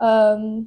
um,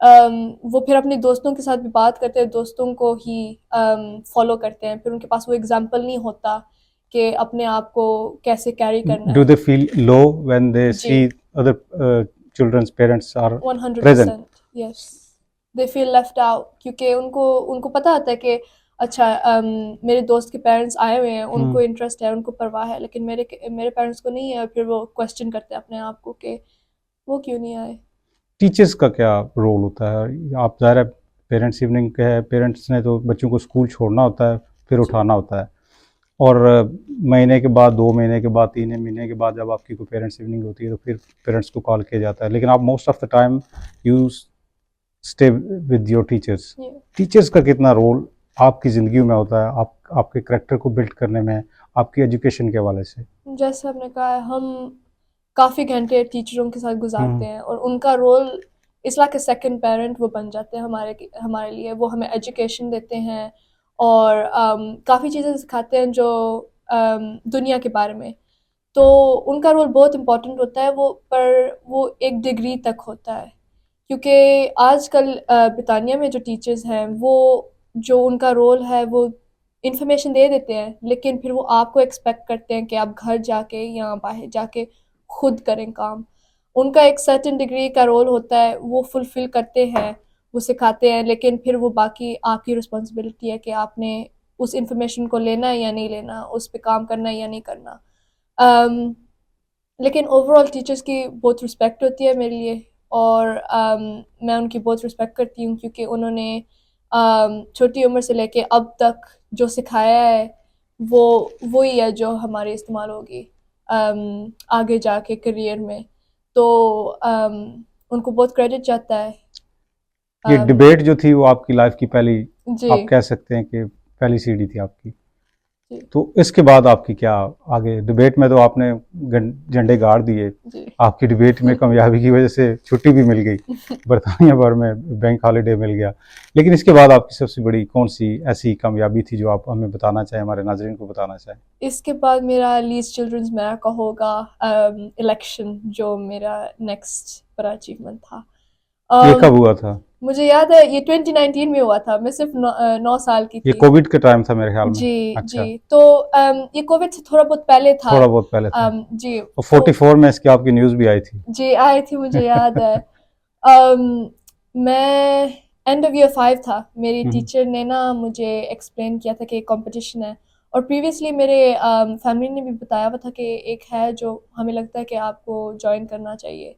وہ پھر اپنے دوستوں کے ساتھ بھی بات کرتے ہیں, دوستوں کو ہی فالو کرتے ہیں, پھر ان کے پاس وہ ایگزامپل نہیں ہوتا کہ اپنے آپ کو کیسے کیری کرنا Do ہے. they feel low when they جی, see other children's parents are present? 100%. Yes, they feel left out, کیونکہ ان کو پتہ ہوتا ہے کہ اچھا میرے دوست کے پیرنٹس آئے ہوئے ہیں, ان کو انٹرسٹ ہے, ان کو پرواہ ہے, لیکن میرے پیرنٹس کو نہیں ہے. پھر وہ کوشچن کرتے ہیں اپنے آپ کو کہ وہ کیوں نہیں آئے. ٹیچرس کا کیا رول ہوتا ہے؟ آپ ظاہر ہے پیرنٹس ایوننگ کا ہے, پیرنٹس نے تو بچوں کو اسکول چھوڑنا ہوتا ہے, پھر اٹھانا ہوتا ہے, اور مہینے کے بعد, 2 مہینے کے بعد, 3 مہینے کے بعد جب آپ کی کوئی پیرنٹس ایوننگ ہوتی ہے تو پھر پیرنٹس کو کال کیا جاتا ہے, لیکن آپ most of the time you stay with your teachers. Teachers کا کتنا رول آپ کی زندگی میں ہوتا ہے, آپ کے کریکٹر کو بلڈ کرنے میں, آپ کی ایجوکیشن کے حوالے سے؟ جیسے آپ نے کہا, ہم کافی گھنٹے ٹیچروں کے ساتھ گزارتے ہیں, اور ان کا role is like a second parent وہ بن جاتے ہیں ہمارے لیے. وہ ہمیں ایجوکیشن دیتے ہیں اور کافی چیزیں سکھاتے ہیں جو دنیا کے بارے میں. تو ان کا رول بہت امپورٹنٹ ہوتا ہے, وہ ایک ڈگری تک ہوتا ہے, کیونکہ آج کل برطانیہ میں جو ٹیچرز ہیں وہ جو ان کا رول ہے وہ انفارمیشن دے دیتے ہیں, لیکن پھر وہ آپ کو ایکسپیکٹ کرتے ہیں کہ آپ گھر جا کے یا باہر جا کے خود کریں کام. ان کا ایک سرٹن ڈگری کا رول ہوتا ہے, وہ فلفل کرتے ہیں, وہ سکھاتے ہیں, لیکن پھر وہ باقی آپ کی رسپانسبلٹی ہے کہ آپ نے اس انفارمیشن کو لینا ہے یا نہیں لینا, اس پہ کام کرنا ہے یا نہیں کرنا. لیکن اوور آل ٹیچرس کی بہت رسپیکٹ ہوتی ہے میرے لیے, اور میں ان کی بہت رسپیکٹ کرتی ہوں, کیونکہ انہوں نے چھوٹی عمر سے لے کے اب تک جو سکھایا ہے وہی ہے جو ہمارے استعمال ہوگی آگے جا کے کریئر میں. تو ان کو بہت کریڈٹ جاتا ہے. یہ ڈبیٹ جو تھی وہ آپ کی لائف کی پہلی, جی آپ کہہ سکتے ہیں کہ پہلی سیڑھی تھی آپ کی. جی تو اس کے بعد آپ کی کیا آگے؟ ڈبیٹ میں تو آپ نے جھنڈے گاڑ دیے, جی آپ کی ڈبیٹ میں کامیابی کی وجہ سے چھٹی بھی مل گئی, برطانیہ بھر میں بینک ہالیڈے مل گیا. لیکن اس کے بعد آپ کی سب سے بڑی کون سی ایسی کامیابی تھی جو آپ ہمیں بتانا چاہیں, ہمارے ناظرین کو بتانا چاہیں؟ اس کے بعد میرا لیڈز چلڈرنز میرا کا ہوگا الیکشن, جو میرا نیکسٹ بڑا اچیومنٹ تھا. یہ کب ہوا تھا؟ مجھے یاد ہے یہ 2019 میں ہوا تھا, میں صرف 9 سال کی یہ تھی. کووڈ کا ٹائم تھا میرے خیال میں. جی اچھا, جی, تو یہ کووڈ سے تھوڑا بہت پہلے تھا. تھوڑا بہت پہلے تھا. جی, اور 44 میں اس کی آپ کی نیوز بھی آئی تھی. جی آئی تھی, مجھے یاد ہے. میں اینڈ آف ایئر 5 تھا, میری ٹیچر نے نا مجھے ایکسپلین کیا تھا کہ ایک کمپٹیشن ہے, اور پریویسلی میرے فیملی نے بھی بتایا ہوا تھا کہ ایک ہے جو ہمیں لگتا ہے کہ آپ کو جوائن کرنا چاہیے.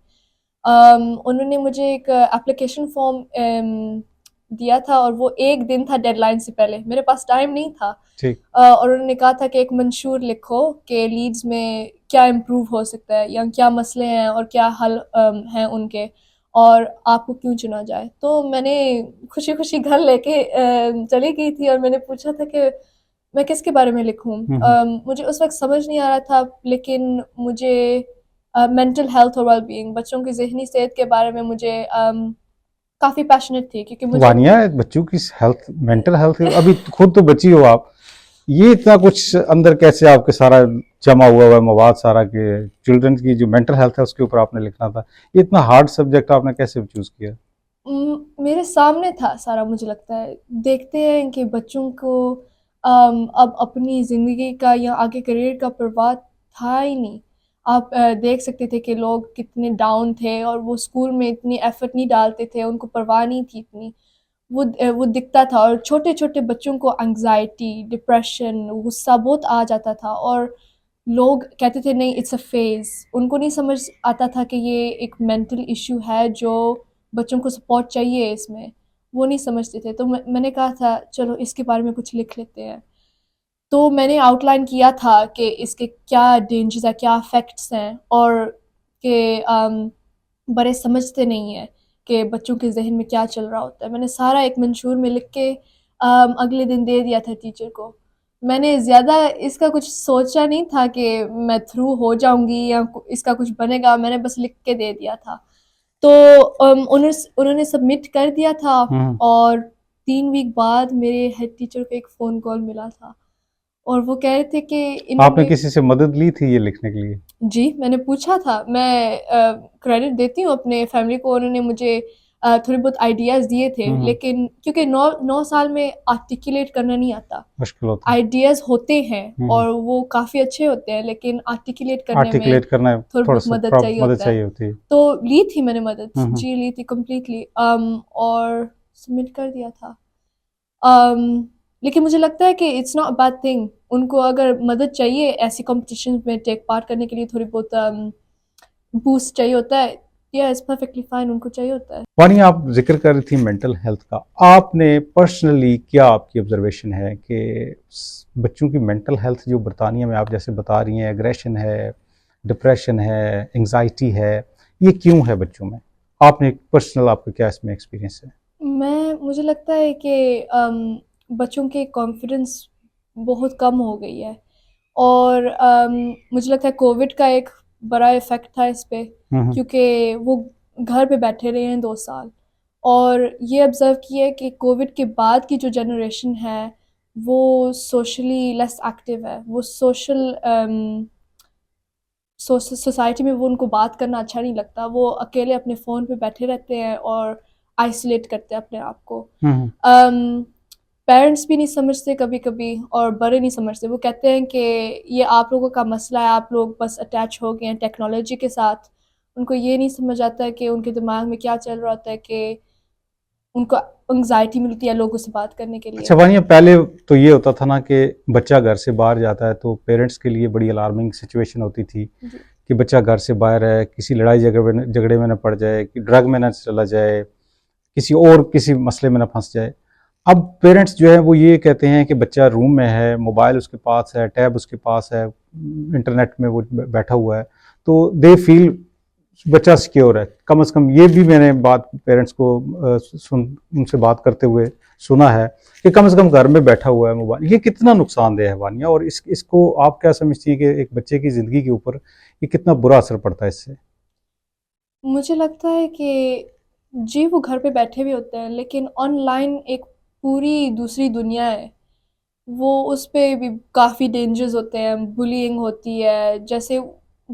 انہوں نے مجھے ایک اپلیکیشن فارم دیا تھا, اور وہ ایک دن تھا ڈیڈ لائن سے پہلے, میرے پاس ٹائم نہیں تھا. اور انہوں نے کہا تھا کہ ایک منشور لکھو کہ لیڈز میں کیا امپروو ہو سکتا ہے, یا کیا مسئلے ہیں اور کیا حل ہیں ان کے, اور آپ کو کیوں چنا جائے. تو میں نے خوشی خوشی گھر لے کے چلی گئی تھی, اور میں نے پوچھا تھا کہ میں کس کے بارے میں لکھوں. مجھے اس وقت سمجھ نہیں آ رہا تھا, لیکن مجھے مینٹل ہیلتھ اور ویل بینگ, بچوں کی ذہنی صحت کے بارے میں مجھے کافی پیشنیٹ تھی, کیونکہ مجھے وانیہ, بچوں کی ہیلتھ, مینٹل ہیلتھ, ابھی خود تو بچی ہو آپ, یہ اتنا کچھ اندر کیسے آپ کے سارا جمع ہوا ہے مواد سارا, کہ چلڈرن کی جو مینٹل ہیلتھ ہے اس کے اوپر آپ نے لکھنا تھا, یہ اتنا ہارڈ سبجیکٹ آپ نے کیسے چوز کیا؟ میرے سامنے تھا سارا, مجھے لگتا ہے دیکھتے ہیں کہ بچوں کو اب اپنی زندگی کا یا آگے کریئر کا پرواہ تھا ہی نہیں. آپ دیکھ سکتے تھے کہ لوگ کتنے ڈاؤن تھے, اور وہ اسکول میں اتنی ایفرٹ نہیں ڈالتے تھے, ان کو پرواہ نہیں تھی اتنی, وہ دکھتا تھا. اور چھوٹے چھوٹے بچوں کو انگزائٹی, ڈپریشن, غصہ بہت آ جاتا تھا, اور لوگ کہتے تھے نہیں اٹس اے فیز. ان کو نہیں سمجھ آتا تھا کہ یہ ایک مینٹل ایشو ہے جو بچوں کو سپورٹ چاہیے اس میں, وہ نہیں سمجھتے تھے. تو میں نے کہا تھا چلو اس کے بارے میں کچھ لکھ لیتے ہیں. تو میں نے آؤٹ لائن کیا تھا کہ اس کے کیا ڈینجرز ہیں, کیا افیکٹس ہیں, اور کہ بڑے سمجھتے نہیں ہیں کہ بچوں کے ذہن میں کیا چل رہا ہوتا ہے. میں نے سارا ایک منشور میں لکھ کے اگلے دن دے دیا تھا ٹیچر کو. میں نے زیادہ اس کا کچھ سوچا نہیں تھا کہ میں تھرو ہو جاؤں گی یا اس کا کچھ بنے گا, میں نے بس لکھ کے دے دیا تھا. تو انہوں نے سبمٹ کر دیا تھا, اور 3 ویک بعد میرے ہیڈ ٹیچر کو ایک فون کال ملا تھا, اور وہ کہہ رہے تھے کہ آپ نے کسی سے مدد لی تھی یہ لکھنے کے لیے؟ جی, میں نے پوچھا تھا. میں کریڈٹ دیتی ہوں اپنے فیملی کو, انہوں نے مجھے تھوڑے بہت آئیڈیاز دیے تھے, لیکن کیونکہ 9 سال میں آرٹیکولیٹ کرنا نہیں آتا, مشکل ہوتا ہے, آئیڈیاز ہوتے ہیں اور وہ کافی اچھے ہوتے ہیں, لیکن آرٹیکولیٹ کرنے میں آرٹیکولیٹ کرنا تھوڑی تھوڑا بہت سا مدد چاہیے ہوتا ہے. ہوتی ہے. تو لی تھی میں نے مدد, جی لی تھی کمپلیٹلی, اور سبمٹ کر دیا تھا. لیکن مجھے لگتا ہے کہ it's not a bad thing, ان کو اگر مدد چاہیے ایسی کمپٹیشن میں ٹیک پارٹ کرنے کے لیے, تھوڑی بہت بوسٹ چاہیے ہوتا ہے, یا اٹس پرفیکٹلی فائن, ان کو چاہیے ہوتا ہے. وانیہ, آپ ذکر کر رہی تھی مینٹل ہیلتھ کا, آپ نے پرسنلی کیا آپ کی آبزرویشن ہے کہ بچوں کی مینٹل ہیلتھ جو برطانیہ میں آپ جیسے بتا رہی ہیں, ایگریشن ہے, ڈپریشن ہے, انگزائٹی ہے, یہ کیوں ہے بچوں میں؟ آپ نے پرسنل, آپ کا کیا اس میں ایکسپیرینس ہے؟ مجھے لگتا ہے کہ بچوں کے کانفیڈنس بہت کم ہو گئی ہے, اور مجھے لگتا ہے کووڈ کا ایک بڑا افیکٹ تھا اس پہ, کیونکہ وہ گھر پہ بیٹھے رہے ہیں 2 سال, اور یہ آبزرو کیا ہے کہ کووڈ کے بعد کی جو جنریشن ہے وہ سوشلی لیس ایکٹیو ہے, وہ سوسائٹی میں وہ ان کو بات کرنا اچھا نہیں لگتا, وہ اکیلے اپنے فون پہ بیٹھے رہتے ہیں اور آئسولیٹ کرتے ہیں اپنے آپ کو. پیرنٹس بھی نہیں سمجھتے کبھی کبھی, اور بڑے نہیں سمجھتے, وہ کہتے ہیں کہ یہ آپ لوگوں کا مسئلہ ہے, آپ لوگ بس اٹیچ ہو گئے ہیں ٹیکنالوجی کے ساتھ. ان کو یہ نہیں سمجھ آتا ہے کہ ان کے دماغ میں کیا چل رہا ہوتا ہے, کہ ان کو انگزائٹی ملتی ہے لوگوں سے بات کرنے کے لیے. اچھا وانیہ, پہلے تو یہ ہوتا تھا نا کہ بچہ گھر سے باہر جاتا ہے تو پیرنٹس کے لیے بڑی الارمنگ سچویشن ہوتی تھی کہ بچہ گھر سے باہر ہے, کسی لڑائی جھگڑے میں نہ پڑ جائے, کہ ڈرگ میں نہ چلا جائے, کسی مسئلے میں نہ پھنس جائے. اب پیرنٹس جو ہے وہ یہ کہتے ہیں کہ بچہ روم میں ہے, موبائل اس کے پاس ہے, ٹیب اس کے پاس ہے, انٹرنیٹ میں وہ بیٹھا ہوا ہے, تو دے فیل بچہ سیکیور ہے. کم از کم یہ بھی میں نے بات پیرنٹس کو ان سے بات کرتے ہوئے سنا ہے کہ کم از کم گھر میں بیٹھا ہوا ہے موبائل. یہ کتنا نقصان دہ ہے وانیہ, اور اس کو آپ کیا سمجھتی ہے کہ ایک بچے کی زندگی کے اوپر یہ کتنا برا اثر پڑتا ہے اس سے؟ مجھے لگتا ہے کہ جی وہ گھر پہ بیٹھے بھی ہوتے ہیں, لیکن آن لائن ایک پوری دوسری دنیا ہے, وہ اس پہ بھی کافی ڈینجرز ہوتے ہیں, بلینگ ہوتی ہے, جیسے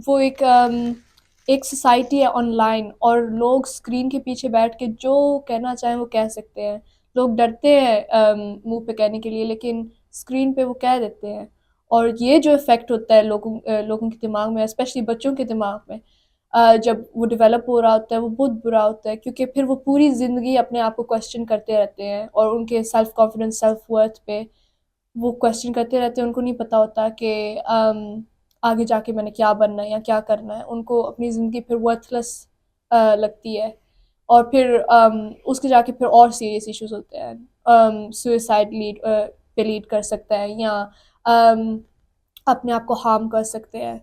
وہ ایک سوسائٹی ہے آن لائن, اور لوگ اسکرین کے پیچھے بیٹھ کے جو کہنا چاہیں وہ کہہ سکتے ہیں. لوگ ڈرتے ہیں منہ پہ کہنے کے لیے, لیکن اسکرین پہ وہ کہہ دیتے ہیں. اور یہ جو افیکٹ ہوتا ہے لوگوں کے دماغ میں, اسپیشلی بچوں کے دماغ میں, جب وہ ڈیولپ ہو رہا ہوتا ہے, وہ بہت برا ہوتا ہے, کیونکہ پھر وہ پوری زندگی اپنے آپ کو کویسچن کرتے رہتے ہیں, اور ان کے سیلف کانفیڈنس, سیلف ورتھ پہ وہ کویسچن کرتے رہتے ہیں. ان کو نہیں پتہ ہوتا کہ آگے جا کے میں نے کیا بننا ہے یا کیا کرنا ہے. ان کو اپنی زندگی پھر ورتھ لیس لگتی ہے, اور پھر اس کے جا کے پھر اور سیریس ایشوز ہوتے ہیں. سوئسائڈ پہ لیڈ کر سکتا ہے, یا اپنے آپ کو ہارم کر سکتے ہیں.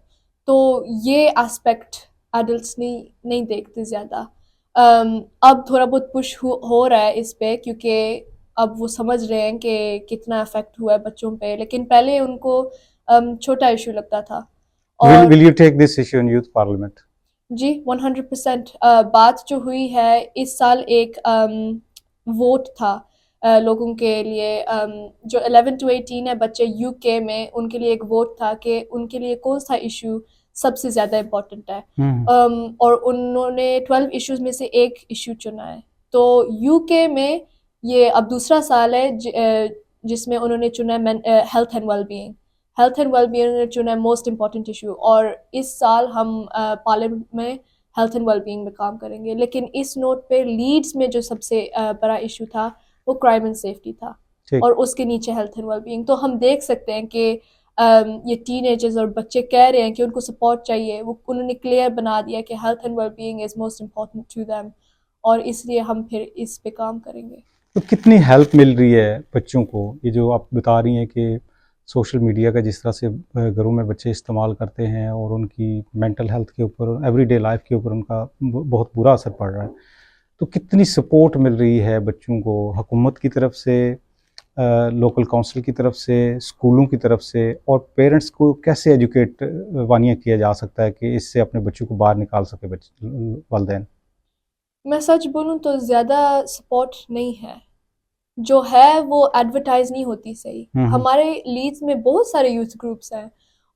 تو یہ اسپیکٹ ایڈلٹس نہیں دیکھتے زیادہ. اب تھوڑا بہت پش ہو رہا ہے اس پہ, کیونکہ اب وہ سمجھ رہے ہیں کہ کتنا افیکٹ ہوا ہے بچوں پہ, لیکن پہلے ان کو چھوٹا ایشو لگتا تھا. اور Will you take this issue in youth parliament? جی 100%. بات جو ہوئی ہے اس سال, ایک ووٹ تھا لوگوں کے لیے, جو 11 to 18 ہے بچے یو کے میں, ان کے لیے ایک ووٹ تھا کہ ان کے لیے کون سا ایشو سب سے زیادہ امپورٹنٹ ہے. اور انہوں نے 12 ایشوز میں سے ایک ایشو چنا ہے. تو یو کے میں یہ اب دوسرا سال ہے جس میں انہوں نے چنا ہے health and well being. Health and well being نے چنا ہے موسٹ امپورٹنٹ ایشو, اور اس سال ہم پارلیمنٹ میں ہیلتھ اینڈ ویل بینگ میں کام کریں گے. لیکن اس نوٹ پہ لیڈس میں جو سب سے بڑا ایشو تھا وہ کرائم اینڈ سیفٹی تھا, اور اس کے نیچے ہیلتھ اینڈ ویل بینگ. تو ہم دیکھ سکتے ہیں کہ یہ ٹین ایجرز اور بچے کہہ رہے ہیں کہ ان کو سپورٹ چاہیے. انہوں نے کلیئر بنا دیا کہ health and well being is most important to them, اور اس لیے ہم پھر اس پہ کام کریں گے. تو کتنی ہیلپ مل رہی ہے بچوں کو, یہ جو آپ بتا رہی ہیں کہ سوشل میڈیا کا جس طرح سے گھروں میں بچے استعمال کرتے ہیں, اور ان کی مینٹل ہیلتھ کے اوپر, ایوری ڈے لائف کے اوپر ان کا بہت برا اثر پڑ رہا ہے, تو کتنی سپورٹ مل رہی ہے بچوں کو حکومت کی طرف سے, لوکل کونسل کی طرف سے, اسکولوں کی طرف سے, اور پیرنٹس کو کیسے ایجوکیٹ وانیہ کیا جا سکتا ہے کہ اس سے اپنے بچوں کو باہر نکال سکے والدین؟ میں سچ بولوں تو زیادہ سپورٹ نہیں ہے, جو ہے وہ ایڈورٹائز نہیں ہوتی صحیح. ہمارے لیڈس میں بہت سارے یوتھ گروپس ہیں,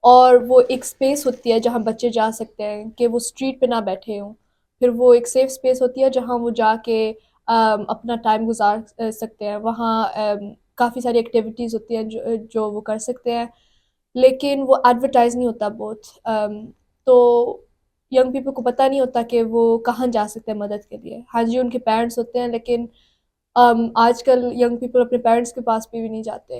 اور وہ ایک اسپیس ہوتی ہے جہاں بچے جا سکتے ہیں کہ وہ اسٹریٹ پہ نہ بیٹھے ہوں. پھر وہ ایک سیف اسپیس ہوتی ہے جہاں وہ جا کے اپنا ٹائم گزار سکتے ہیں. وہاں کافی ساری ایکٹیویٹیز ہوتی ہیں جو وہ کر سکتے ہیں, لیکن وہ ایڈورٹائز نہیں ہوتا بہت. تو ینگ پیپل کو پتہ نہیں ہوتا کہ وہ کہاں جا سکتے ہیں مدد کے لیے. ہاں جی ان کے پیرنٹس ہوتے ہیں, لیکن آج کل ینگ پیپل اپنے پیرنٹس کے پاس بھی نہیں جاتے.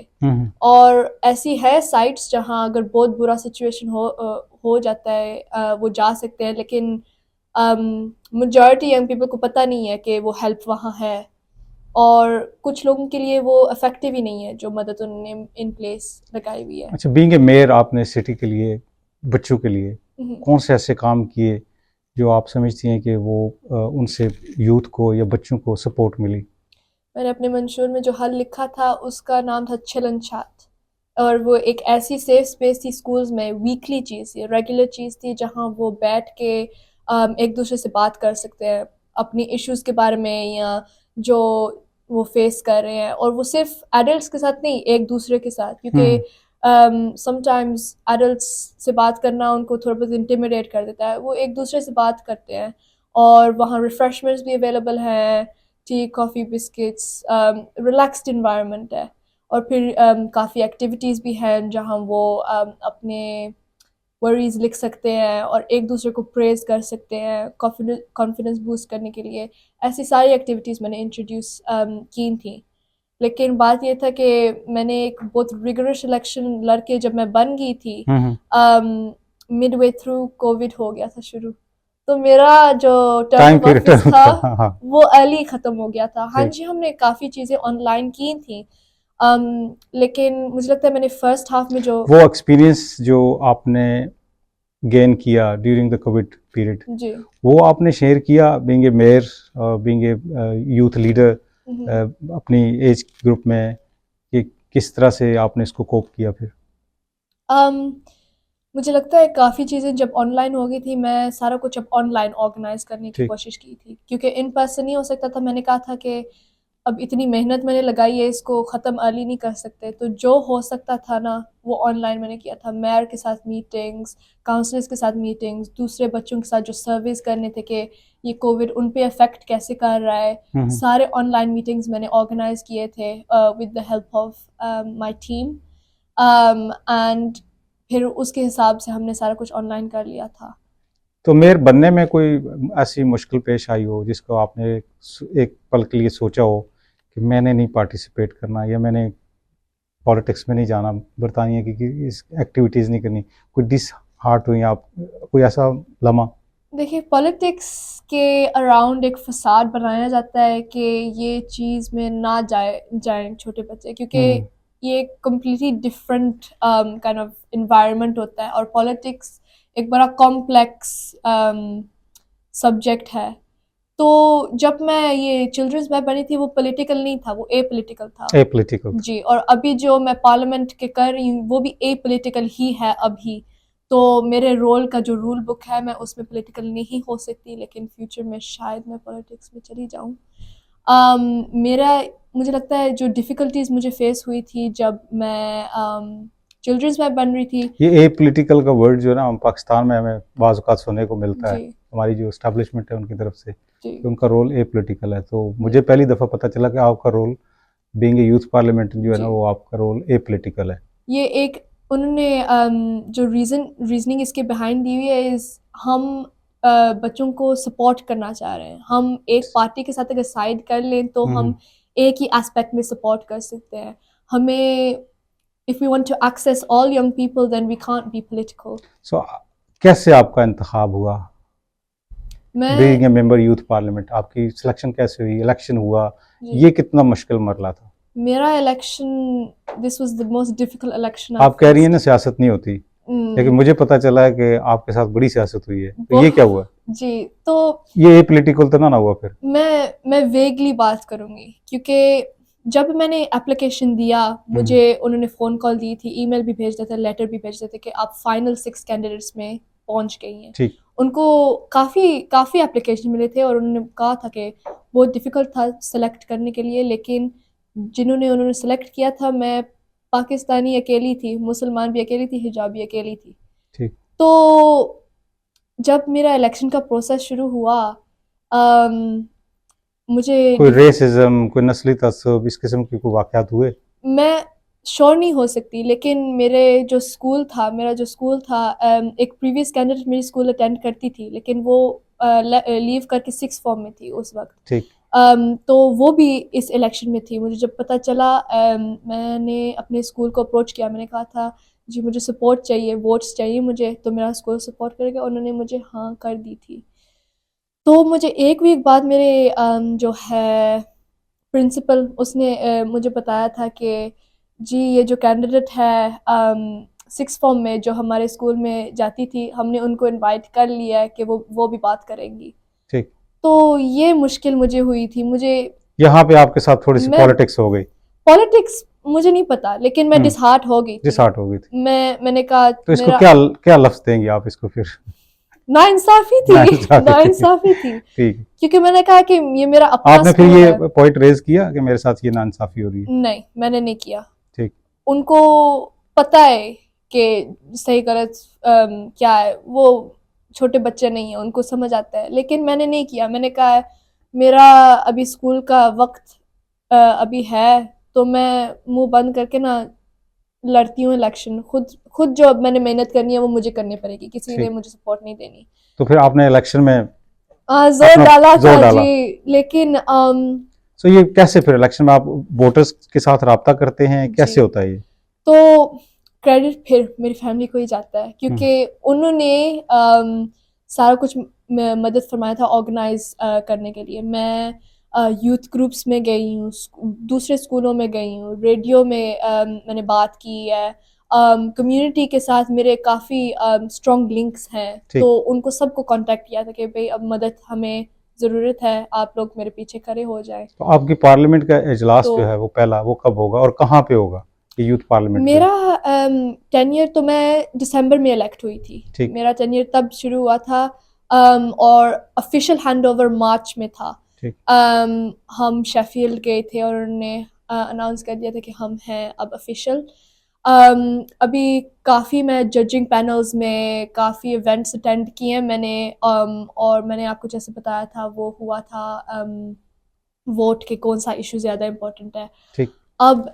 اور ایسی ہے سائٹس جہاں اگر بہت برا سچویشن ہو جاتا ہے وہ جا سکتے ہیں, لیکن میجورٹی ینگ پیپل کو پتہ نہیں ہے کہ وہ ہیلپ وہاں ہے, اور کچھ لوگوں کے لیے وہ افیکٹو ہی نہیں ہے جو مدد انہوں نے ان پلیس لگائی ہوئی ہے. اچھا, بینگ اے میئر آپ نے سٹی کے لیے, بچوں کے لیے کون سے ایسے کام کیے جو آپ سمجھتی ہیں کہ وہ ان سے یوتھ کو یا بچوں کو سپورٹ ملی؟ میں نے اپنے منشور میں جو حل لکھا تھا اس کا نام تھا چلن چھات, اور وہ ایک ایسی سیف اسپیس تھی اسکولز میں, ویکلی چیز تھی, ریگولر چیز تھی, جہاں وہ بیٹھ کے ایک دوسرے سے بات کر سکتے ہیں اپنی ایشوز کے بارے میں یا جو وہ فیس کر رہے ہیں. اور وہ صرف ایڈلٹس کے ساتھ نہیں, ایک دوسرے کے ساتھ, کیونکہ سم ٹائمز ایڈلٹس سے بات کرنا ان کو تھوڑا بہت انٹیمیڈیٹ کر دیتا ہے. وہ ایک دوسرے سے بات کرتے ہیں, اور وہاں ریفریشمنٹس بھی اویلیبل ہیں, ٹی, کافی, بسکٹس, ریلیکسڈ انوائرمنٹ ہے. اور پھر کافی ایکٹیویٹیز بھی ہیں جہاں وہ اپنے ورریز لکھ سکتے ہیں اور ایک دوسرے کو پریز کر سکتے ہیں کانفیڈنس بوسٹ کرنے کے لیے. ایسی ساری ایکٹیویٹیز میں نے انٹروڈیوس کی تھیں. لیکن بات یہ تھا کہ میں نے ایک بہت ریگرس الیکشن لڑ کے جب میں بن گئی تھی, مڈ وے تھرو کووڈ ہو گیا تھا شروع, تو میرا جو ٹرم آف آفس تھا وہ ارلی ختم ہو گیا تھا. ہاں جی ہم نے کافی چیزیں آن لائن کی تھیں, لیکن مجھے لگتا ہے میں نے فرسٹ ہاف میں جو وہ ایکسپیرینس جو آپ نے گین کیا ڈیورنگ دا کووڈ پیریڈ, جی وہ آپ نے شیئر کیا being a mayor, being a youth leader اپنی ایج گروپ میں, کہ کس طرح سے آپ نے اس کو کوپ کیا؟ پھر مجھے لگتا ہے کافی چیزیں جب آن لائن ہو گئی تھی, میں سارا کچھ اب آن لائن آرگنائز کرنے کی کوشش کی تھی, کیونکہ ان پرسن نہیں ہو سکتا تھا. میں نے کہا تھا کہ اب اتنی محنت میں نے لگائی ہے, اس کو ختم ارلی نہیں کر سکتے, تو جو ہو سکتا تھا نا وہ آن لائن میں نے کیا تھا. میئر کے ساتھ میٹنگس, کاؤنسلرس کے ساتھ میٹنگس, دوسرے بچوں کے ساتھ جو سرویز کرنے تھے کہ یہ کووڈ ان پہ افیکٹ کیسے کر رہا ہے, سارے آن لائن میٹنگس میں نے آرگنائز کیے تھے with the help of my team, and پھر اس کے حساب سے ہم نے سارا کچھ آن لائن کر لیا تھا. تو میئر بننے میں کوئی ایسی مشکل پیش آئی ہو جس کو آپ نے ایک پل کے لیے سوچا ہو کہ میں نے نہیں پارٹیسپیٹ کرنا, یا میں نے پالیٹکس میں نہیں جانا, برطانیہ کی اس ایکٹیویٹیز نہیں کرنی, کوئی ڈس ہارٹ ہوئی آپ, کوئی ایسا لمحہ؟ دیکھیے پالیٹکس کے اراؤنڈ ایک فساد بنایا جاتا ہے کہ یہ چیز میں نہ جائیں چھوٹے بچے, کیونکہ یہ completely different kind of environment ہوتا ہے, اور پالیٹکس ایک بڑا کمپلیکس سبجیکٹ ہے. تو جب میں یہ چلڈرنس میں بنی تھی وہ پولیٹیکل نہیں تھا, وہ اے پولیٹیکل تھا. اے پولیٹیکل جی, اور ابھی جو میں پارلیمنٹ کے کر رہی ہوں وہ بھی اے پولیٹیکل ہی ہے ابھی. تو میرے رول کا جو رول بک ہے میں اس میں پولیٹیکل نہیں ہو سکتی, لیکن فیوچر میں شاید میں پولیٹکس میں چلی جاؤں. مجھے لگتا ہے جو ڈیفیکلٹیز مجھے فیس ہوئی تھی جب میں چلڈرنس میں بن رہی تھی. یہ اے پولیٹیکل کا ورڈ جو ہے نا ہم پاکستان میں ہمیں بعض اوقات سننے کو ملتا ہے, جی ہماری جو اسٹیبلشمنٹ ہے ان کی طرف سے جی کہ ان کا رول اے پولیٹیکل ہے. تو مجھے پہلی دفعہ پتہ چلا کہ آپ کا role being a youth parliament جو ہے نا وہ آپ کا رول اے پولیٹیکل ہے. یہ ایک انہوں نے جو ریزننگ اس کے بہائنڈ دی ہوئی ہے, ہم بچوں کو سپورٹ کرنا چاہ رہے ہیں. ہم ایک پارٹی کے ساتھ اگر سائڈ کر لیں تو ہم ایک ہی اسپیکٹ میں سپورٹ کر سکتے ہیں. ہمیں if we want to access all young people then we can't be political. سو کیسے آپ کا انتخاب ہوا being a member youth parliament? آپ کی سلیکشن کیسے ہوئی, الیکشن ہوا, یہ کتنا مشکل مرحلہ تھا؟ میرا election this was the most difficult election. آپ کہہ رہی ہیں نا سیاست نہیں ہوتی, لیکن مجھے پتہ چلا ہے کہ آپ کے ساتھ بڑی سیاست ہوئی ہے, تو یہ کیا ہوا؟ جی, تو یہ اے پولیٹیکل تو نہ ہوا پھر؟ میں ویگلی بات کروں گی, کیونکہ جب میں نے اپلیکیشن دیا مجھے انہوں نے فون کال دی تھی, ای میل بھی بھیجتے تھے, لیٹر بھی بھیجتے تھے کہ آپ فائنل 6 کینڈیڈیٹس میں پہنچ گئی ہیں. ان کو کافی اپلیکیشن ملے تھے, اور انہوں نے کہا تھا کہ بہت ڈیفیکلٹ تھا سلیکٹ کرنے کے لیے, لیکن انہوں نے سلیکٹ کیا تھا, میں پاکستانی اکیلی تھی, مسلمان بھی اکیلی تھی, حجابی اکیلی تھی. تو جب میرا الیکشن کا پروسیس شروع ہوا مجھے کوئی ریسزم, کوئی نسلی تعصب, اس قسم کے کوئی واقعات ہوئے؟ میں شور نہیں ہو سکتی, لیکن میرا جو اسکول تھا ایک پریویس کینڈیڈیٹ میری اسکول اٹینڈ کرتی تھی, لیکن وہ لیو کر کے 6th فارم میں تھی اس وقت. ٹھیک. تو وہ بھی اس الیکشن میں تھی. مجھے جب پتہ چلا میں نے اپنے اسکول کو اپروچ کیا, میں نے کہا تھا جی مجھے سپورٹ چاہیے, ووٹس چاہیے مجھے, تو میرا اسکول سپورٹ کرے گا. انہوں نے مجھے ہاں کر دی تھی. تو مجھے ایک ویک بعد میرے جو ہے پرنسپل, اس نے مجھے بتایا تھا کہ جی یہ جو کینڈیڈیٹ ہے 6th فارم میں جو ہمارے اسکول میں جاتی تھی, ہم نے ان کو انوائٹ کر لیا ہے کہ وہ بھی بات کریں گی. ٹھیک. تو یہ مشکل مجھے ہوئی تھی. مجھے یہاں پہ آپ کے ساتھ تھوڑی سی پالیٹکس ہو گئی. پالیٹکس مجھے نہیں پتا, لیکن میں ڈس ہارٹ ہو گئی تھی. ڈس ہارٹ ہو گئی تھی. میں نے کہا تو اس کو کیا لفظ دیں گے آپ اس کو پھر؟ ناانصافی تھی. ٹھیک. کیونکہ میں نے کہا کہ یہ میرا اپنا آپ نے پھر یہ پوائنٹ ریز کیا کہ میرے ساتھ یہ ناانصافی ہو رہی ہے؟ نہیں, میں نے نہیں کیا. ٹھیک. ان کو پتہ ہے کہ صحیح غلط کیا ہے, وہ چھوٹے بچے نہیں ہیں, ان کو سمجھ آتا ہے, لیکن میں نے نہیں کیا. میں نے کہا میرا ابھی اسکول کا وقت ابھی ہے, تو میں منہ بند کر کے نا لڑتی ہوں الیکشن. خود جو اب میں نے محنت کرنی ہے وہ مجھے کرنی پڑے گی, کسی نے مجھے سپورٹ نہیں دینی. تو پھر آپ نے الیکشن میں زور ڈالا تھا جی, لیکن سو یہ کیسے پھر الیکشن میں آپ ووٹرز کے ساتھ رابطہ کرتے ہیں, کیسے ہوتا ہے یہ؟ تو کریڈٹ پھر میری فیملی کو ہی جاتا ہے, کیونکہ انہوں نے سارا کچھ مدد فرمایا تھا آرگنائز کرنے کے لیے. میں یوتھ گروپس میں گئی ہوں, دوسرے اسکولوں میں گئی ہوں, ریڈیو میں نے بات کی ہے, کمیونٹی کے ساتھ میرے کافی اسٹرانگ لنکس ہیں. تو ان کو سب کو کانٹیکٹ کیا تھا کہ بھئی اب مدد ہمیں ضرورت ہے, آپ لوگ میرے پیچھے کھڑے ہو جائیں. تو آپ کی پارلیمنٹ کا اجلاس جو ہے وہ پہلا وہ کب ہوگا اور کہاں پہ ہوگا یہ یوتھ پارلیمنٹ؟ میرا ٹینیئر تو میں دسمبر میں الیکٹ ہوئی تھی. میرا ٹینیئر تب شروع ہوا تھا اور آفیشیل ہینڈ اوور مارچ میں تھا. ہم شیفیلڈ گئے تھے اور انہوں نے اناؤنس کر دیا تھا کہ ہم ہیں اب آفیشیل. ابھی کافی میں ججنگ پینلز میں کافی ایونٹس اٹینڈ کیے ہیں میں نے, اور میں نے آپ کو جیسے بتایا تھا وہ ہوا تھا ووٹ کے کون سا ایشو زیادہ امپورٹنٹ ہے. اب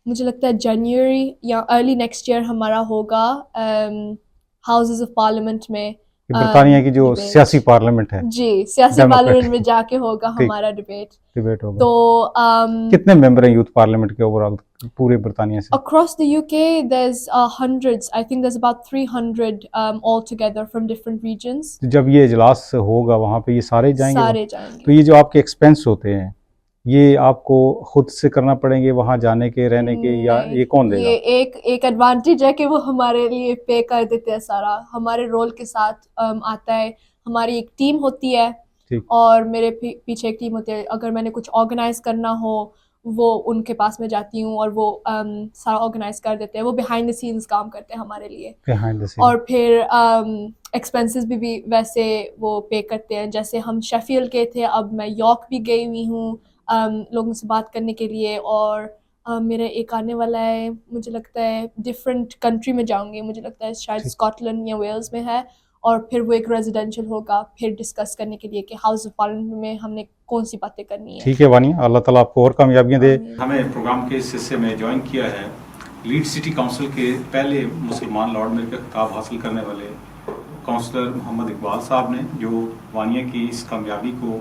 مجھے لگتا ہے جنوری یا ارلی نیکسٹ ایئر ہمارا ہوگا ہاؤسز آف پارلیمنٹ میں برطانیہ کی جو سیاسی پارلیمنٹ ہے, جی سیاسی پارلیمنٹ میں جا کے ہوگا ہمارا ڈبیٹ ہوگا. تو کتنے ممبر ہیں یوتھ پارلیمنٹ کے اوور آل پورے برطانیہ سے؟ Across the UK there's hundreds, I think there's about 300 all together from different regions. جب یہ اجلاس ہوگا وہاں پہ یہ سارے جائیں گے؟ سارے جائیں گے. تو یہ جو آپ کے ایکسپینس ہوتے ہیں یہ آپ کو خود سے کرنا پڑیں گے وہاں جانے کے, رہنے کے, یا یہ کون دے گا؟ یہ ایک ایڈوانٹیج ہے کہ وہ ہمارے لیے پے کر دیتے ہیں سارا, ہمارے رول کے ساتھ آتا ہے. ہماری ایک ٹیم ہوتی ہے اور میرے پیچھے ایک ٹیم ہوتی ہے. اگر میں نے کچھ آرگنائز کرنا ہو وہ ان کے پاس میں جاتی ہوں اور وہ سارا آرگنائز کر دیتے ہیں. وہ بیہائنڈ دا سینس کام کرتے ہیں ہمارے لیے. اور پھر ایکسپینسز بھی ویسے وہ پے کرتے ہیں. جیسے ہم شیفیلڈ گئے تھے, اب میں یارک بھی گئی ہوئی ہوں لوگوں سے بات کرنے کے لیے. اور میرا ایک آنے والا ہے, مجھے لگتا ہے ڈفرینٹ کنٹری میں جاؤں گی, مجھے لگتا ہے شاید اسکاٹ لینڈ یا ویلز میں ہے. اور پھر وہ ایک ریزیڈینشیل ہوگا پھر ڈسکس کرنے کے لیے کہ ہاؤس آف پارلیمنٹ میں ہم نے کون سی باتیں کرنی ہیں. ٹھیک ہے وانیہ, اللہ تعالیٰ آپ کو اور کامیابیاں دے. ہمیں پروگرام کے اس حصے میں جوائن کیا ہے لیڈ سٹی کونسل کے پہلے مسلمان لارڈ میئر کا خطاب حاصل کرنے والے کونسلر محمد اقبال صاحب نے, جو وانیہ کی اس کامیابی کو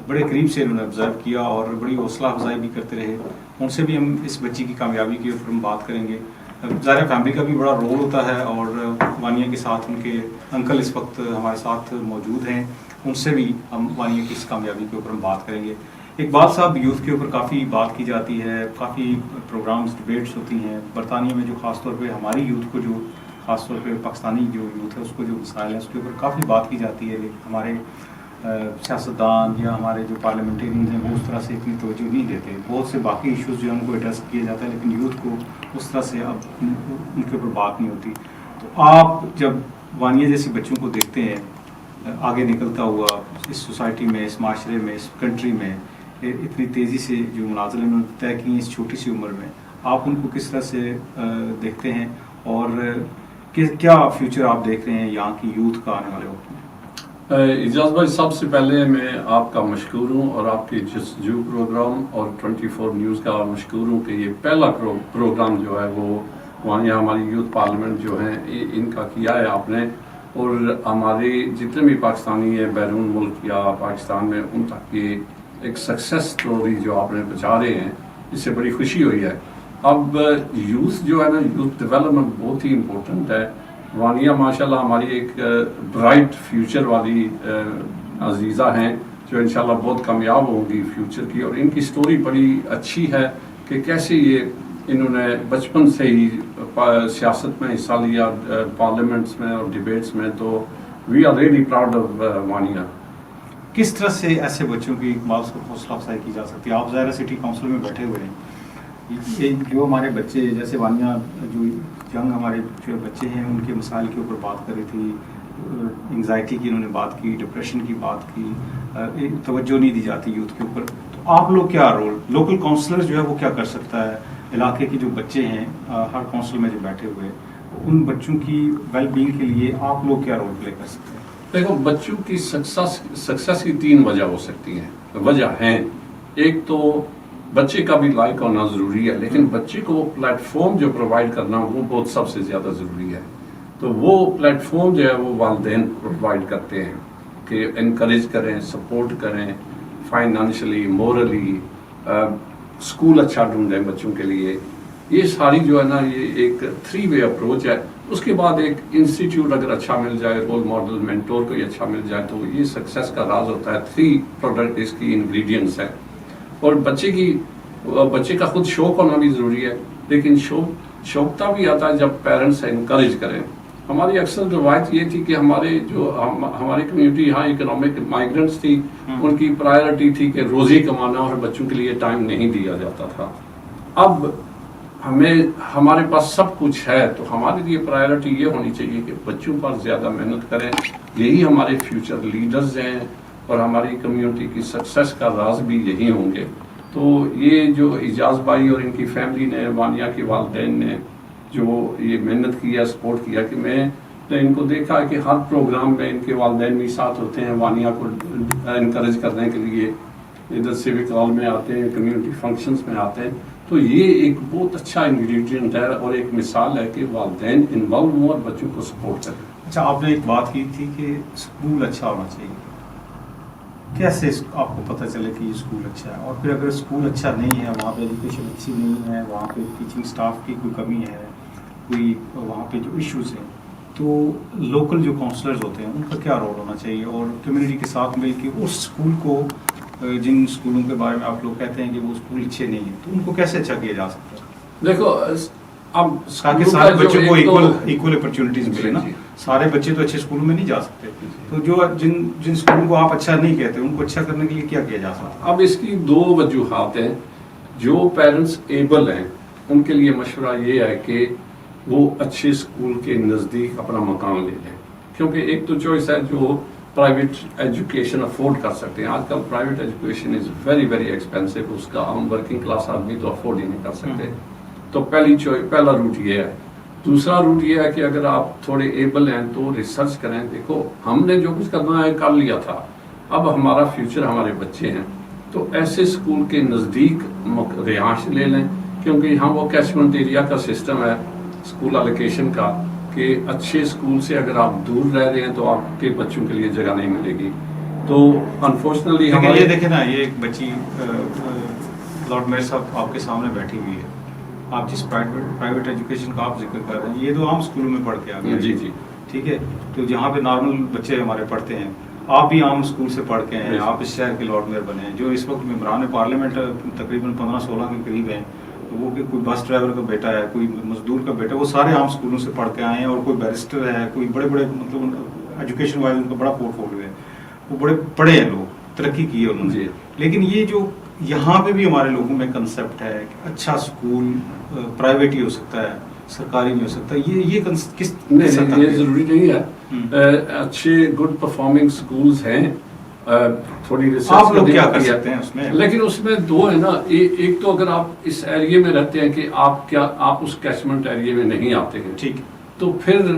بڑے قریب سے انہوں نے آبزرو کیا اور بڑی حوصلہ افزائی بھی کرتے رہے. ان سے بھی ہم اس بچی کی کامیابی کے اوپر ہم بات کریں گے. ظاہر فیملی کا بھی بڑا رول ہوتا ہے اور وانیہ کے ساتھ ان کے انکل اس وقت ہمارے ساتھ موجود ہیں, ان سے بھی ہم وانیہ کی اس کامیابی کے اوپر ہم بات کریں گے. اقبال صاحب, یوتھ کے اوپر کافی بات کی جاتی ہے, کافی پروگرامز ڈبیٹس ہوتی ہیں برطانیہ میں, جو خاص طور پہ ہماری یوتھ کو, جو خاص طور پہ پاکستانی جو یوتھ ہے اس کو جو مسائل ہیں اس کے اوپر کافی بات کی جاتی ہے. لیکن ہمارے سیاستدان یا ہمارے جو پارلیمنٹیرین ہیں وہ اس طرح سے اتنی توجہ نہیں دیتے. بہت سے باقی ایشوز جو ہیں ان کو ایڈریس کیا جاتا ہے لیکن یوتھ کو اس طرح سے اب ان کے اوپر بات نہیں ہوتی. تو آپ جب وانیہ جیسے بچوں کو دیکھتے ہیں آگے نکلتا ہوا اس سوسائٹی میں, اس معاشرے میں, اس کنٹری میں, اتنی تیزی سے جو مناظر انہوں نے طے کی ہیں اس چھوٹی سی عمر میں, آپ ان کو کس طرح سے دیکھتے ہیں اور کیا فیوچر آپ دیکھ رہے ہیں یہاں کی یوتھ کا آنے والے وقت میں؟ اجاز بھائی، سب سے پہلے میں آپ کا مشکور ہوں اور آپ کے جستجو پروگرام اور 24 نیوز کا مشکور ہوں کہ یہ پہلا پروگرام جو ہے وہ وہاں یہاں ہماری یوتھ پارلیمنٹ جو ہیں ان کا کیا ہے آپ نے، اور ہمارے جتنے بھی پاکستانی ہیں بیرون ملک یا پاکستان میں ان تک یہ ایک سکسیس سٹوری جو آپ نے پہنچا رہے ہیں، اس سے بڑی خوشی ہوئی ہے۔ اب یوتھ جو ہے نا، یوتھ ڈیولپمنٹ بہت ہی امپورٹنٹ ہے۔ وانیہ ماشاءاللہ ہماری ایک برائٹ فیوچر والی عزیزہ ہیں جو انشاءاللہ بہت کامیاب ہوں گی فیوچر کی، اور ان کی سٹوری بڑی اچھی ہے کہ کیسے یہ انہوں نے بچپن سے ہی سیاست میں حصہ لیا، پارلیمنٹس میں اور ڈیبیٹس میں، تو we are really proud of Wania. کس طرح سے ایسے بچوں کی اقبال سے حوصلہ افزائی کی جا سکتی ہے؟ آپ ظاہر سٹی کونسل میں بیٹھے ہوئے ہیں، یہ جو ہمارے بچے جیسے وانیہ جو ینگ ہمارے جو بچے ہیں ان کے مسائل کے اوپر بات کری تھی، انگزائٹی کی انہوں نے بات کی، ڈپریشن کی بات کی، توجہ نہیں دی جاتی یوتھ کے اوپر، تو آپ لوگ کیا رول، لوکل کونسلر جو ہے وہ کیا کر سکتا ہے؟ علاقے کے جو بچے ہیں ہر کونسل میں جو بیٹھے ہوئے ان بچوں کی ویل بینگ کے لیے آپ لوگ کیا رول پلے کر سکتے ہیں؟ دیکھو، بچوں کی سکسیس کی 3 وجہ ہو سکتی ہیں، وجہ ہیں، ایک تو بچے کا بھی لائق ہونا ضروری ہے، لیکن بچے کو پلیٹ فارم جو پرووائڈ کرنا وہ بہت سب سے زیادہ ضروری ہے۔ تو وہ پلیٹ فارم جو ہے وہ والدین پرووائڈ کرتے ہیں کہ انکریج کریں، سپورٹ کریں، فائنانشلی، مورلی، اسکول اچھا ڈھونڈیں بچوں کے لیے۔ یہ ساری جو ہے نا یہ ایک 3 وے اپروچ ہے۔ اس کے بعد ایک انسٹیٹیوٹ اگر اچھا مل جائے، رول ماڈل مینٹور کوئی اچھا مل جائے، تو یہ سکسیس کا راز ہوتا ہے۔ 3 پروڈکٹ اس کی انگریڈینٹس ہیں، اور بچے کا خود شوق ہونا بھی ضروری ہے، لیکن شوقتا بھی آتا ہے جب پیرنٹس انکریج کریں۔ ہماری اکثر روایت یہ تھی کہ ہماری کمیونٹی یہاں اکنامک مائیگرنٹس تھی، ان کی پرائرٹی تھی کہ روزی کمانا، اور بچوں کے لیے ٹائم نہیں دیا جاتا تھا۔ اب ہمارے پاس سب کچھ ہے، تو ہمارے لیے پرائرٹی یہ ہونی چاہیے کہ بچوں پر زیادہ محنت کریں، یہی ہمارے فیوچر لیڈرز ہیں، اور ہماری کمیونٹی کی سکسیس کا راز بھی یہی ہوں گے۔ تو یہ جو اعجاز بھائی اور ان کی فیملی نے، وانیہ کے والدین نے جو یہ محنت کی ہے، سپورٹ کیا، کہ میں نے ان کو دیکھا کہ ہر پروگرام میں ان کے والدین بھی ساتھ ہوتے ہیں، وانیہ کو انکریج کرنے کے لیے ادھر سیوک ہال میں آتے ہیں، کمیونٹی فنکشنز میں آتے ہیں۔ تو یہ ایک بہت اچھا انگریڈینٹ ہے اور ایک مثال ہے کہ والدین انوالو ہوں اور بچوں کو سپورٹ کریں۔ اچھا، آپ نے ایک بات کی تھی کہ اسکول اچھا ہونا چاہیے، کیسے آپ کو پتہ چلے کہ یہ اسکول اچھا ہے؟ اور پھر اگر اسکول اچھا نہیں ہے، وہاں پہ ایجوکیشن اچھی نہیں ہے، وہاں پہ ٹیچنگ اسٹاف کی کوئی کمی ہے، کوئی وہاں پہ جو ایشوز ہیں، تو لوکل جو کونسلرز ہوتے ہیں ان کا کیا رول ہونا چاہیے؟ اور کمیونٹی کے ساتھ مل کے اس اسکول کو، جن اسکولوں کے بارے میں آپ لوگ کہتے ہیں کہ وہ اسکول اچھے نہیں ہیں، تو ان کو کیسے اچھا کیا جا سکتا ہے؟ دیکھو، اب تاکہ سارے بچوں کو ایکول اپرچونٹیز ملے نا، سارے بچے تو اچھے اسکولوں میں نہیں جا سکتے، تو جو جن اسکولوں کو آپ اچھا نہیں کہتے ان کو اچھا کرنے کے لیے کیا کیا جا سکتا ہے؟ اب اس کی 2 وجوہات ہیں۔ جو پیرنٹس ایبل ہیں ان کے لیے مشورہ یہ ہے کہ وہ اچھے اسکول کے نزدیک اپنا مکان لے لیں، کیونکہ ایک تو چوائس ہے جو پرائیویٹ ایجوکیشن افورڈ کر سکتے ہیں۔ آج کل private education is very very expensive, اس کا ہم ورکنگ کلاس آدمی تو افورڈ ہی نہیں کر سکتے۔ تو پہلا روٹ یہ ہے۔ دوسرا روٹ یہ ہے کہ اگر آپ تھوڑے ایبل ہیں تو ریسرچ کریں، دیکھو ہم نے جو کچھ کرنا ہے کر لیا تھا، اب ہمارا فیوچر ہمارے بچے ہیں، تو ایسے اسکول کے نزدیک رہائش لے لیں، کیونکہ یہاں وہ کیچمنٹ ایریا کا سسٹم ہے اسکول الوکیشن کا، کہ اچھے اسکول سے اگر آپ دور رہ رہے ہیں تو آپ کے بچوں کے لیے جگہ نہیں ملے گی۔ تو انفارچونیٹلی یہ دیکھیں نا، یہ ایک بچی لارڈ میئر صاحب آپ کے سامنے بیٹھی ہوئی ہے، آپ جس پرائیویٹ ایجوکیشن کا آپ ذکر کر رہے ہیں، یہ تو عام اسکولوں میں پڑھ کے آ گئے۔ جی جی، ٹھیک ہے، تو جہاں پہ نارمل بچے ہمارے پڑھتے ہیں، آپ بھی عام اسکول سے پڑھ کے ہیں، آپ اس شہر کے لارڈ میئر بنے ہیں، جو اس وقت ممبران پارلیمنٹ تقریباً 15-16 کے قریب ہیں، وہ کہ کوئی بس ڈرائیور کا بیٹا ہے، کوئی مزدور کا بیٹا، وہ سارے عام اسکولوں سے پڑھ کے آئے ہیں، اور کوئی بیرسٹر ہے، کوئی بڑے بڑے مطلب ایجوکیشن وائز ان کا بڑا پورٹ فولیو ہے، وہ بڑے پڑھے ہیں، لوگ ترقی کی ہے انہوں نے۔ لیکن یہ جو یہاں پہ بھی ہمارے لوگوں میں کنسیپٹ ہے کہ اچھا اسکول پرائیویٹ ہی ہو سکتا ہے، سرکاری نہیں ہو سکتا، یہ کس نہیں، یہ ضروری نہیں ہے۔ اچھے گڈ پرفارمنگ اسکولز ہیں، تھوڑی ریسرچ آپ لوگ کیا کر سکتے ہیں اس میں؟ لیکن اس میں 2 ہے نا، ایک تو اگر آپ اس ایریے میں رہتے ہیں کہ آپ اس کیچمنٹ ایریے میں نہیں آتے ہیں، ٹھیک، تو پھر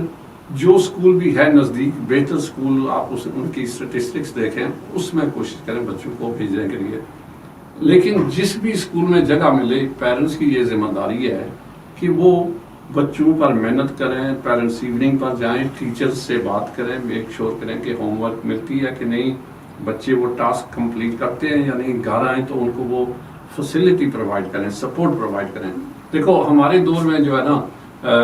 جو اسکول بھی ہے نزدیک بہتر اسکول آپ ان کی اسٹیٹسٹکس دیکھیں, اس میں کوشش کریں بچوں کو بھیجنے کے لیے. لیکن جس بھی اسکول میں جگہ ملے, پیرنٹس کی یہ ذمہ داری ہے کہ وہ بچوں پر محنت کریں, پیرنٹس ایوننگ پر جائیں, ٹیچرز سے بات کریں, میک شور کریں کہ ہوم ورک ملتی ہے کہ نہیں, بچے وہ ٹاسک کمپلیٹ کرتے ہیں یا نہیں, گھر آئیں تو ان کو وہ فیسلٹی پرووائڈ کریں, سپورٹ پرووائڈ کریں. دیکھو ہمارے دور میں جو ہے نا,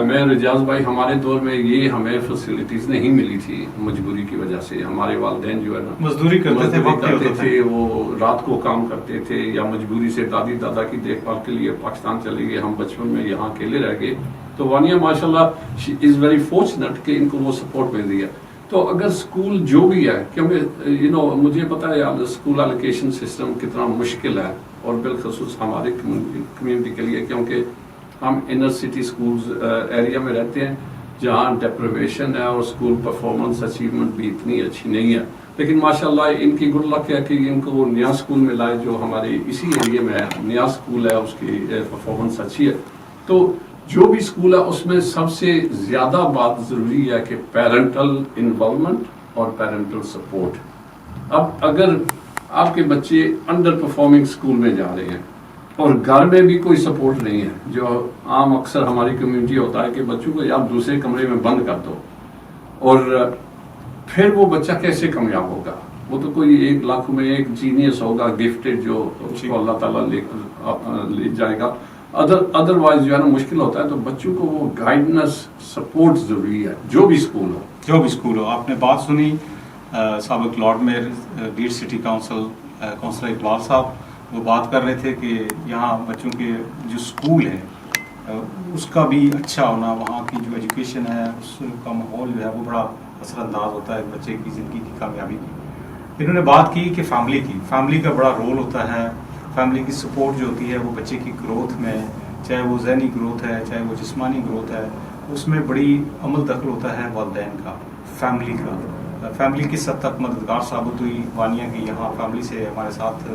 میں رجاز بھائی, ہمارے دور میں یہ ہمیں فیسلٹیز نہیں ملی تھی مجبوری کی وجہ سے. ہمارے والدین جو ہے نا مزدوری کرتے تھے, وہ رات کو کام کرتے تھے, یا مجبوری سے دادی دادا کی دیکھ بھال کے لیے پاکستان چلے گئے, ہم بچپن میں یہاں اکیلے رہ گئے. تو وانیہ ماشاء اللہ از ویری فارچونیٹ کہ ان کو وہ سپورٹ مل رہی ہے. تو اگر اسکول جو بھی ہے, کیونکہ مجھے پتا ہے یار اسکول ایلوکیشن سسٹم کتنا مشکل ہے, اور بالخصوص ہماری کمیونٹی کے لیے, کیونکہ ہم انر سٹی اسکولز ایریا میں رہتے ہیں جہاں ڈیپریویشن ہے اور اسکول پرفارمنس اچیومنٹ بھی اتنی اچھی نہیں ہے. لیکن ماشاءاللہ ان کی گڈ لک ہے کہ ان کو وہ نیا اسکول میں لائے جو ہمارے اسی ایریا میں ہے, نیا اسکول ہے, اس کی پرفارمنس اچھی ہے. تو جو بھی اسکول ہے اس میں سب سے زیادہ بات ضروری ہے کہ پیرنٹل انوالومنٹ اور پیرنٹل سپورٹ. اب اگر آپ کے بچے انڈر پرفارمنگ اسکول میں جا رہے ہیں اور گھر میں بھی کوئی سپورٹ نہیں ہے, جو عام اکثر ہماری کمیونٹی ہوتا ہے کہ بچوں کو یا دوسرے کمرے میں بند کر دو, اور پھر وہ بچہ کیسے کامیاب ہوگا؟ وہ تو کوئی 1 لاکھ میں ایک جینیس ہوگا گفٹڈ, جو اس کو اللہ تعالیٰ لے جائے گا. ادروائز جو ہے نا مشکل ہوتا ہے. تو بچوں کو وہ گائیڈنس سپورٹ ضروری ہے, جو بھی اسکول ہو. آپ نے بات سنی سابق لارڈ میئر بیڑ سٹی کونسلر اقبال صاحب, وہ بات کر رہے تھے کہ یہاں بچوں کے جو اسکول ہے اس کا بھی اچھا ہونا, وہاں کی جو ایجوکیشن ہے اس کا ماحول جو ہے وہ بڑا اثر انداز ہوتا ہے بچے کی زندگی کی کامیابی کی. انہوں نے بات کی کہ فیملی کا بڑا رول ہوتا ہے. فیملی کی سپورٹ جو ہوتی ہے وہ بچے کی گروتھ میں, چاہے وہ ذہنی گروتھ ہے چاہے وہ جسمانی گروتھ ہے, اس میں بڑی عمل دخل ہوتا ہے والدین کا, فیملی کا. فیملی کس حد تک مددگار ثابت ہوئی وانیہ کی, یہاں فیملی سے ہمارے ساتھ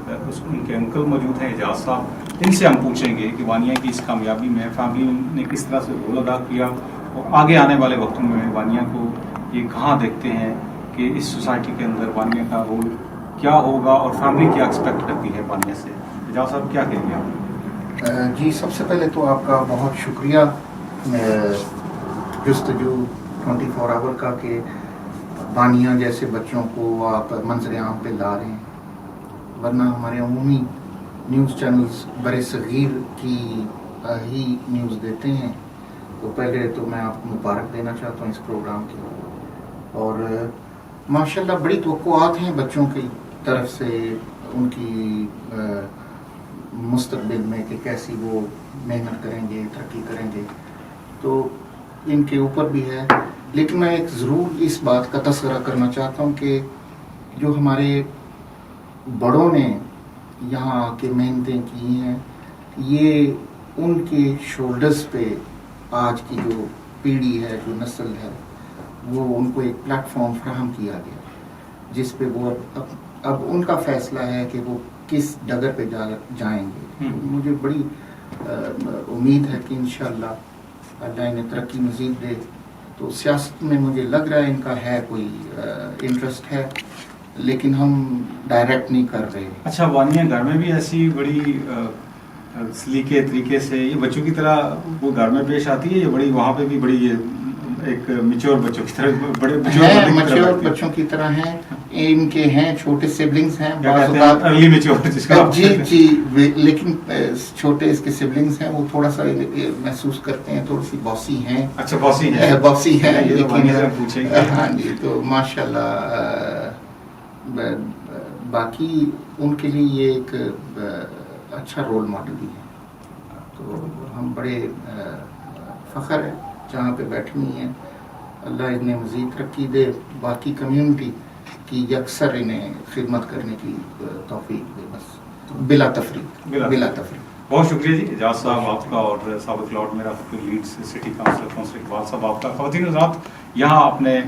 ان کے انکل موجود ہیں اعجاز صاحب, ان سے ہم پوچھیں گے کہ وانیہ کی اس کامیابی میں فیملی نے کس طرح سے رول ادا کیا, اور آگے آنے والے وقتوں میں وانیہ کو یہ کہاں دیکھتے ہیں کہ اس سوسائٹی کے اندر وانیہ کا رول کیا ہوگا, اور فیملی کیا ایکسپیکٹ کرتی ہے وانیہ سے. اعجاز صاحب کیا کہیں گے آپ؟ جی, سب سے پہلے تو آپ کا بہت شکریہ جستجو 24 آور کا کہ وانیہ جیسے بچوں کو آپ منظر عام پہ لا رہے ہیں, ورنہ ہمارے عمومی نیوز چینلز برِ صغیر کی ہی نیوز دیتے ہیں. تو پہلے تو میں آپ کو مبارک دینا چاہتا ہوں اس پروگرام کی, اور ماشاءاللہ بڑی توقعات ہیں بچوں کی طرف سے ان کی مستقبل میں کہ کیسی وہ محنت کریں گے, ترقی کریں گے, تو ان کے اوپر بھی ہے. لیکن میں ایک ضرور اس بات کا تذکرہ کرنا چاہتا ہوں کہ جو ہمارے بڑوں نے یہاں آ کے محنتیں کی ہیں, یہ ان کے شولڈرز پہ آج کی جو پیڑھی ہے, جو نسل ہے, وہ ان کو ایک پلیٹ فارم فراہم کیا گیا جس پہ وہ اب ان کا فیصلہ ہے کہ وہ کس ڈگر پہ جائیں گے. مجھے بڑی امید ہے کہ انشاءاللہ اللہ انہیں ترقی مزید دے. تو سیاست میں مجھے لگ رہا ہے ان کا ہے کوئی انٹرسٹ ہے, لیکن ہم ڈائریکٹ نہیں کر رہے. اچھا, وانیہ گھر میں بھی ایسی بڑی سلیقے طریقے سے یہ بچوں کی طرح وہ گھر میں پیش آتی ہے, یا بڑی وہاں پہ بھی بڑی ایک میچور بچوں کی طرح, بڑے میچور بچوں کی طرح ہیں, ان کے ہیں چھوٹے سبلنگز ہیں ارلی میچور جس کا, جی, لیکن چھوٹے اس کے سبلنگز ہیں, وہ تھوڑا سا محسوس کرتے ہیں تھوڑی سی باسی ہیں. اچھا, باسی ہیں لیکن ہاں جی, تو ماشاءاللہ باقی ان کے لیے یہ ایک اچھا رول ماڈل بھی ہے. تو ہم بڑے فخر ہے جہاں پہ بیٹھی ہوئی ہیں. اللہ انہیں مزید ترقی دے, باقی کمیونٹی کی یکسر انہیں خدمت کرنے کی توفیق دے, بس بلا تفریق. بہت شکریہ جی اعجاز صاحب آپ کا, اور سابق لارڈ میرا لیڈز سٹی کونسلر اقبال صاحب آپ کا. خواتین حضرات, یہاں آپ نے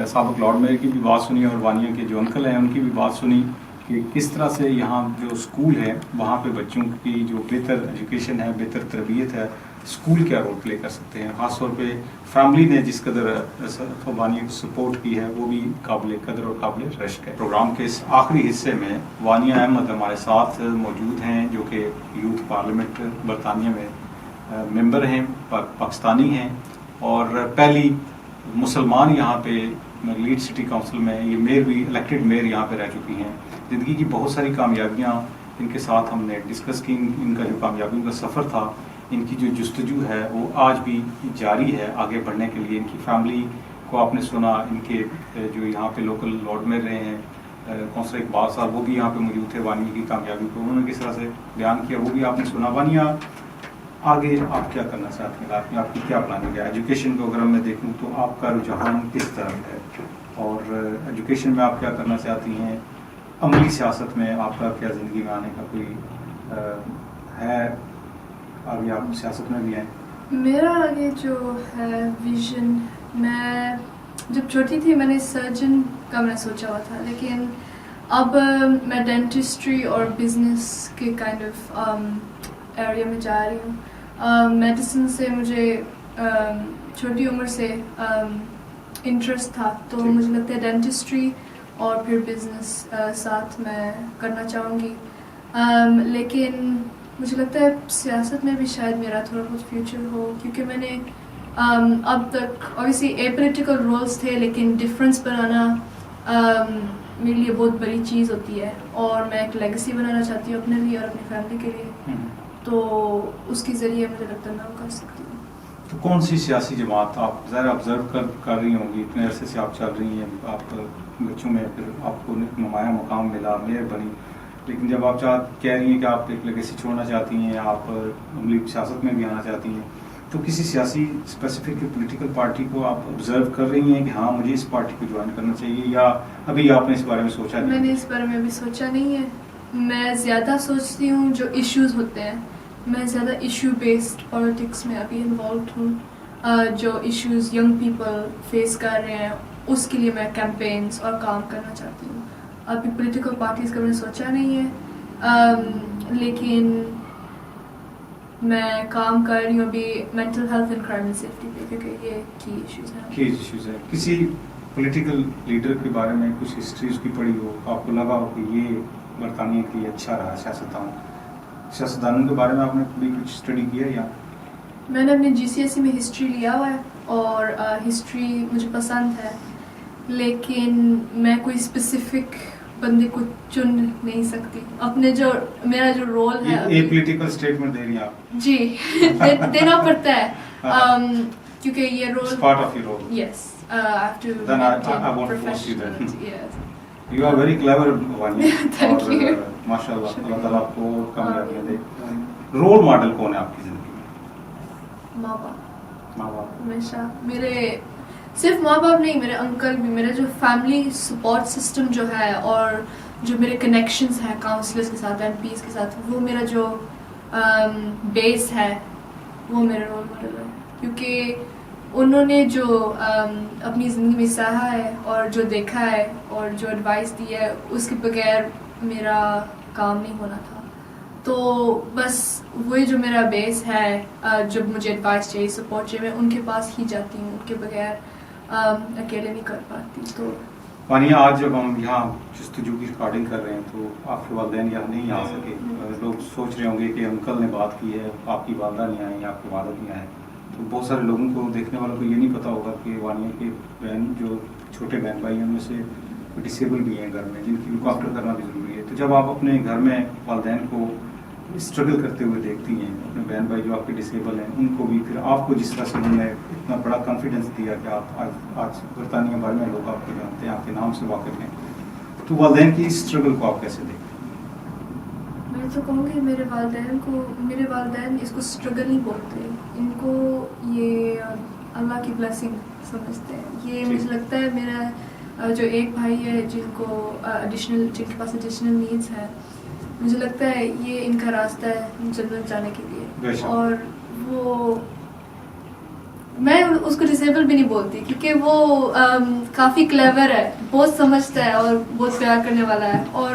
سابق لارڈ میئر کی بھی بات سنی اور وانیہ کے جو انکل ہیں ان کی بھی بات سنی کہ کس طرح سے یہاں جو اسکول ہے وہاں پہ بچوں کی جو بہتر ایجوکیشن ہے، بہتر تربیت ہے، اسکول کیا رول پلے کر سکتے ہیں. خاص طور پہ فیملی نے جس قدر وانیہ کو سپورٹ کی ہے وہ بھی قابل قدر اور قابل رشک ہے. پروگرام کے اس آخری حصے میں وانیہ احمد ہمارے ساتھ موجود ہیں جو کہ یوتھ پارلیمنٹ برطانیہ میں ممبر ہیں، پاکستانی ہیں، اور پہلی مسلمان یہاں پہ لیڈ سٹی کونسل میں یہ میئر بھی الیکٹڈ میئر یہاں پہ رہ چکی ہیں. زندگی کی بہت ساری کامیابیاں ان کے ساتھ ہم نے ڈسکس کی. ان کا جو کامیابیوں کا سفر تھا، ان کی جو جستجو ہے وہ آج بھی جاری ہے آگے بڑھنے کے لیے. ان کی فیملی کو آپ نے سنا، ان کے جو یہاں پہ لوکل لارڈ میئر رہے ہیں کونسلر اقبال صاحب، وہ بھی یہاں پہ موجود تھے. وانیہ کی کامیابی کو انہوں نے کس طرح سے بیان کیا وہ بھی آپ نے سنا. وانیہ، آگے آپ کیا کرنا چاہتے ہیں؟ آپ کی کیا پلاننگ ہے؟ ایجوکیشن کو اگر میں دیکھوں تو آپ کا رجحان کس طرف ہے، اور ایجوکیشن میں آپ کیا کرنا چاہتی ہیں؟ عملی سیاست میں آپ کا کیا زندگی میں آنے کا کوئی ہے؟ آگے آپ سیاست میں بھی ہیں؟ میرا آگے جو ہے ویژن، میں جب چھوٹی تھی میں نے سرجن کا میں نے سوچا ہوا تھا، لیکن اب میں ڈینٹسٹری اور بزنس کے کائنڈ آف ایریا میں جا رہی ہوں. میڈیسن سے مجھے چھوٹی عمر سے انٹرسٹ تھا، تو مجھے لگتا ہے ڈینٹسٹری اور پھر بزنس ساتھ میں کرنا چاہوں گی. لیکن مجھے لگتا ہے سیاست میں بھی شاید میرا تھوڑا بہت فیوچر ہو، کیونکہ میں نے اب تک اوبیسلی اے پولیٹیکل رولز تھے، لیکن ڈفرینس بنانا میرے لیے بہت بڑی چیز ہوتی ہے، اور میں ایک لیگیسی بنانا چاہتی ہوں اپنے لیے اور اپنی فیملی کے لیے. تو اس کے ذریعے مجھے لگتا ہے میں وہ کر سکتی ہوں. تو کون سی سیاسی جماعت آپ ظاہر آبزرو کر رہی ہوں گی، اتنے عرصے سے آپ چل رہی ہیں، آپ بچوں میں پھر آپ کو نمایاں مقام ملا، میئر بنی، لیکن جب آپ کہہ رہی ہیں کہ آپ ایک لیگیسی چھوڑنا چاہتی ہیں، آپ عملی سیاست میں بھی آنا چاہتی ہیں، تو کسی سیاسی اسپیسیفک پولیٹیکل پارٹی کو آپ آبزرو کر رہی ہیں کہ ہاں مجھے اس پارٹی کو جوائن کرنا چاہیے، یا ابھی آپ نے اس بارے میں سوچا نہیں؟ میں نے اس بارے میں ابھی سوچا نہیں ہے. میں زیادہ سوچتی ہوں جو ایشوز ہوتے ہیں، میں زیادہ ایشو بیسڈ پالیٹکس میں ابھی انوالوڈ ہوں. جو ایشوز ینگ پیپل فیس کر رہے ہیں اس کے لیے میں کیمپینس اور کام کرنا چاہتی ہوں. ابھی پولیٹیکل پارٹیز کا میں نے سوچا نہیں ہے، لیکن میں کام کر رہی ہوں ابھی mental health and crime and safety پہ، کیونکہ یہ کی ایشوز ہیں. کی ایشوز ہیں. کسی پولیٹیکل لیڈر کے بارے میں کچھ ہسٹری اس کی پڑھی ہو، آپ کو لگا ہو کہ یہ برطانیہ کے لیے اچھا رہا سیاستدانوں کے بارے میں آپ نے کبھی کچھ اسٹڈی کیا؟ یا میں نے اپنے GCSE میں ہسٹری لیا ہوا ہے، اور ہسٹری مجھے پسند ہے، لیکن میں کوئی اسپیسیفک بندے کو چن نہیں سکتی. اپنے جو میرا جو رول ہے ایک پولیٹیکل اسٹیٹمنٹ دے رہی ہیں آپ؟ جی دینا پڑتا ہے، کیونکہ یہ role part of your role. Yes I have to Then I maintain won't force you then. professionality, yes. You are very clever, Vanya. Thank you. ماشاء اللہ، اللہ تعالیٰ آپ کو کامیابیاں دے. رول ماڈل کون ہے آپ کی زندگی میں؟ ماں باپ. ماں باپ ہمیشہ میرے، صرف ماں باپ نہیں، میرے انکل بھی، میرا جو فیملی سپورٹ سسٹم جو ہے، اور جو میرے کنیکشنز ہیں کاؤنسلرس کے ساتھ، MPs کے ساتھ، وہ میرا جو بیس ہے وہ میرا رول ماڈل ہے. کیونکہ انہوں نے جو اپنی زندگی میں سہا ہے اور جو دیکھا ہے اور جو ایڈوائس دی ہے، اس کے بغیر میرا کام نہیں ہونا تھا. تو بس وہی جو میرا بیس ہے، جب مجھے ایڈوائس چاہیے، سپورٹ چاہیے، میں ان کے پاس ہی جاتی ہوں، ان کے بغیر اکیلے نہیں کر پاتی. تو وانیہ، آج جب ہم یہاں جستجو کی ریکارڈنگ کر رہے ہیں تو آپ کے والدین یہاں نہیں آ سکے. لوگ سوچ رہے ہوں گے کہ انکل نے بات کی ہے، آپ کی والدہ نہیں آئیں یا آپ کے والد نہیں آئے. تو بہت سارے لوگوں کو، دیکھنے والوں کو یہ نہیں پتا ہوگا کہ وانیہ کے بہن، جو چھوٹے بہن بھائی ہیں، ان میں سے ڈسیبل بھی ہیں گھر میں، جن کی لک آفٹر کرنا بھی ضروری ہے. تو جب آپ اپنے گھر میں والدین کو اسٹرگل کرتے ہوئے دیکھتی ہیں، اپنے بہن بھائی جو آپ کے ڈسیبل ہیں، ان کو بھی، پھر آپ کو جس طرح سے انہوں نے اتنا بڑا کانفیڈینس دیا کہ آپ آج برطانیہ بھر میں لوگ آپ کو جانتے ہیں، آپ کے نام سے واقف ہیں، تو والدین کی اسٹرگل کو آپ کیسے دیکھتے ہیں؟ میں تو کہوں گی میرے والدین اس کو اسٹرگل نہیں بولتے، ان کو یہ اللہ کی بلیسنگ سمجھتے ہیں. یہ مجھے لگتا ہے میرا جو ایک بھائی ہے جن کے پاس ایڈیشنل نیڈس ہیں، مجھے لگتا ہے یہ ان کا راستہ ہے جنت جانے کے لیے. اور وہ، میں اس کو ڈسیبل بھی نہیں بولتی، کیونکہ وہ کافی کلیور ہے، بہت سمجھتا ہے اور بہت پیار کرنے والا ہے. اور